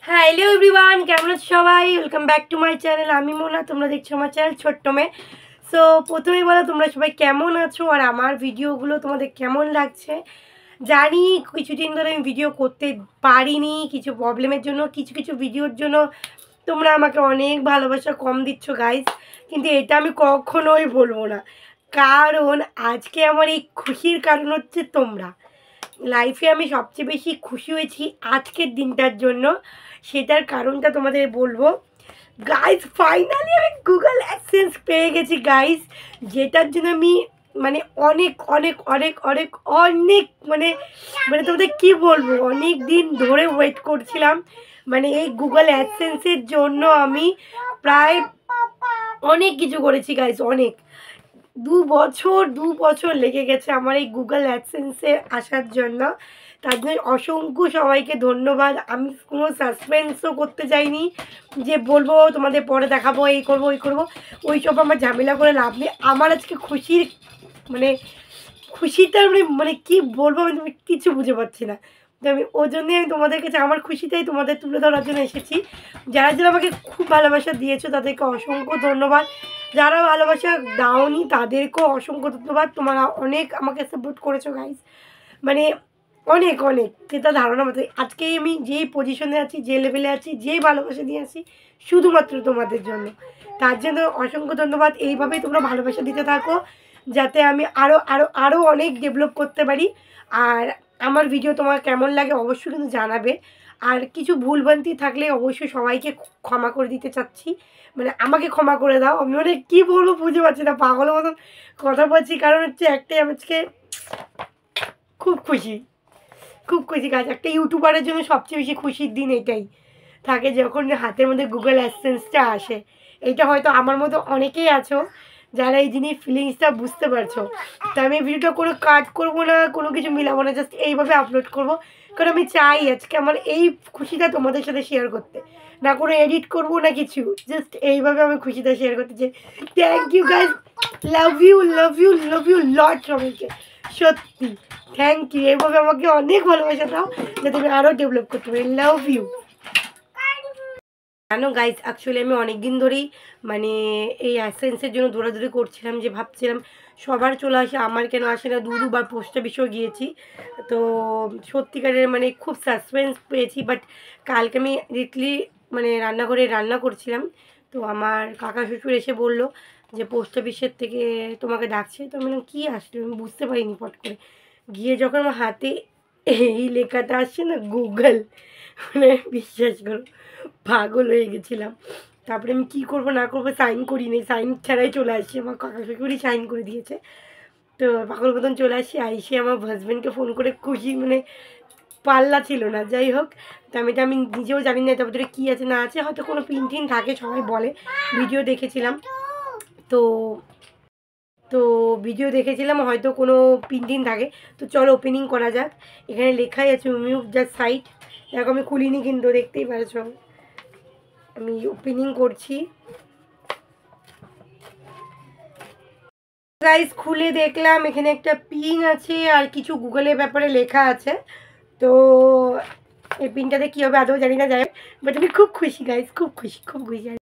Hello everyone, কেমন আছো সবাই? Welcome back to my channel. আমি মোনা, তোমরা দেখছো আমার চ্যানেল ছোট্ট মেয়ে। সো প্রথমেই বলো তোমরা সবাই কেমন আছো আর আমার ভিডিওগুলো তোমাদের কেমন লাগছে। জানি কিছুদিন ধরে আমি ভিডিও করতে পারিনি কিছু প্রবলেমের জন্য, কিছু কিছু ভিডিওর জন্য তোমরা আমাকে অনেক ভালোবাসা কম দিচ্ছ গাইজ, কিন্তু এটা আমি কখনোই বলবো না। কারণ আজকে আমার এই খুশির কারণ হচ্ছে তোমরা। লাইফে আমি সবচেয়ে বেশি খুশি হয়েছি আজকের দিনটার জন্য, সেটার কারণটা তোমাদের বলবো। গাইজ ফাইনালি আমি গুগল অ্যাডসেন্স পেয়ে গেছি গাইজ, যেটার জন্য আমি মানে অনেক অনেক অনেক অনেক অনেক মানে মানে তোমাদের কী বলবো, অনেক দিন ধরে ওয়েট করছিলাম। মানে এই গুগল অ্যাডসেন্সের জন্য আমি প্রায় অনেক কিছু করেছি গাইজ, অনেক 2 বছর লেগে গেছে আমার এই গুগল অ্যাডসেন্সে আসার জন্য। তার জন্য অসংখ্য সবাইকে ধন্যবাদ। আমি কোনো সাসপেন্সও করতে চাইনি যে বলবো তোমাদের পরে দেখাবো, এই করবো ওই করবো, ওই সব আমার ঝামেলা করে লাভ নেই। আমার আজকে খুশির মানে খুশিটার মানে কী বলবো, আমি কিছু বুঝে পাচ্ছি না। তো আমি ওই জন্যই আমি তোমাদের কাছে আমার খুশিটাই তোমাদের তুলে ধরার জন্য এসেছি। যারা যারা আমাকে খুব ভালোবাসা দিয়েছো তাদেরকে অসংখ্য ধন্যবাদ, যারা ভালোবাসা দাওনি তাদেরকেও অসংখ্য ধন্যবাদ। তোমরা অনেক আমাকে সাপোর্ট করেছো গাইজ, মানে অনেক অনেক, যেটা ধারণা মতো আজকে আমি যেই পজিশনে আছি, যে লেভেলে আছি, যেই ভালোবাসা দিয়ে আছি শুধুমাত্র তোমাদের জন্য। তার জন্য অসংখ্য ধন্যবাদ। এইভাবেই তোমরা ভালোবাসা দিতে থাকো যাতে আমি আরও আরও আরও অনেক ডেভেলপ করতে পারি। আর আমার ভিডিও তোমার কেমন লাগে অবশ্যই কিন্তু জানাবে। আর কিছু ভুলভ্রান্তি থাকলে অবশ্যই সবাইকে ক্ষমা করে দিতে চাচ্ছি, মানে আমাকে ক্ষমা করে দাও। আমি মানে কী বলবো বুঝতে পারছি না, পাগলের মতন কথা বলছি। কারণ হচ্ছে একটাই, আজকে খুব খুশি, খুব খুশি কাজ। একটা ইউটিউবারের জন্য সবচেয়ে বেশি খুশির দিন এটাই থাকে যখন হাতের মধ্যে গুগল অ্যাডসেন্সটা আসে। এইটা হয়তো আমার মতো অনেকেই আছো যারা এই জিনিস ফিলিংসটা বুঝতে পারছো। তো আমি ভিডিওটা কোনো কাট করবো না, কোনো কিছু মিলাবো না, জাস্ট এইভাবে আপলোড করবো। কারণ আমি চাই আজকে আমার এই খুশিটা তোমাদের সাথে শেয়ার করতে, না কোনো এডিট করবো না কিছু, জাস্ট এইভাবে আমি খুশিটা শেয়ার করতে চাই। Thank you guys, love you love you love you lot সবাইকে, সত্যি থ্যাংক ইউ। এইভাবে আমাকে অনেক ভালোবাসা দাও যাতে আমি আরও ডেভেলপ করতে পারি। Love you. জানো গাইজ, অ্যাকচুয়ালি আমি অনেক দিন ধরেই মানে এই অ্যাডসেন্সের জন্য দৌড়াদৌড়ি করছিলাম, যে ভাবছিলাম সবার চলে আসে আমার কেন আসে না। দুবার পোস্ট অফিসেও গিয়েছি, তো সত্যিকারের মানে খুব সাসপেন্স পেয়েছি। বাট কালকে আমি ডিরেক্টলি মানে রান্নাঘরে রান্না করছিলাম, তো আমার কাকা শ্বশুর এসে বলল যে পোস্ট অফিসের থেকে তোমাকে ডাকছে। তো আমি কী আসলে আমি বুঝতে পারিনি। পট করে গিয়ে যখন আমার হাতে এই লেখাটা আসছে না গুগল, মানে বিশ্বাস করো পাগল হয়ে গেছিলাম। তারপরে আমি কী করবো না করবো সাইন করিনি, সাইন ছাড়াই চলে আসছি, আমার কাকা শ্বশুরই সাইন করে দিয়েছে। তো পাগল মতন চলে আসি, আইসে আমার হাজব্যান্ডকে ফোন করে খুশি, মানে পাল্লা ছিল না। যাই হোক, তো আমি নিজেও জানি না তার ভিতরে কী আছে না আছে, হয়তো কোনো প্রিন্টিং থাকে সবাই বলে, ভিডিও দেখেছিলাম তো তো ভিডিও দেখেছিলাম হয়তো কোনো প্রিন্টিং থাকে। তো চলো ওপেনিং করা যাক। এখানে লেখাই আছে রিমুভ দ্য সাইট। দেখো আমি খুলিনি কিন্তু দেখতেই পারছো, আমি ওপেনিং করছি। গাইস খুলে দেখলাম এখানে একটা পিন আছে আর কিছু গুগলের ব্যাপারে লেখা আছে। তো এই পিনটাতে কী হবে আদৌ জানি না, যাই হোক, বাট আমি খুব খুশি গাইস, খুব খুশি খুব খুশি।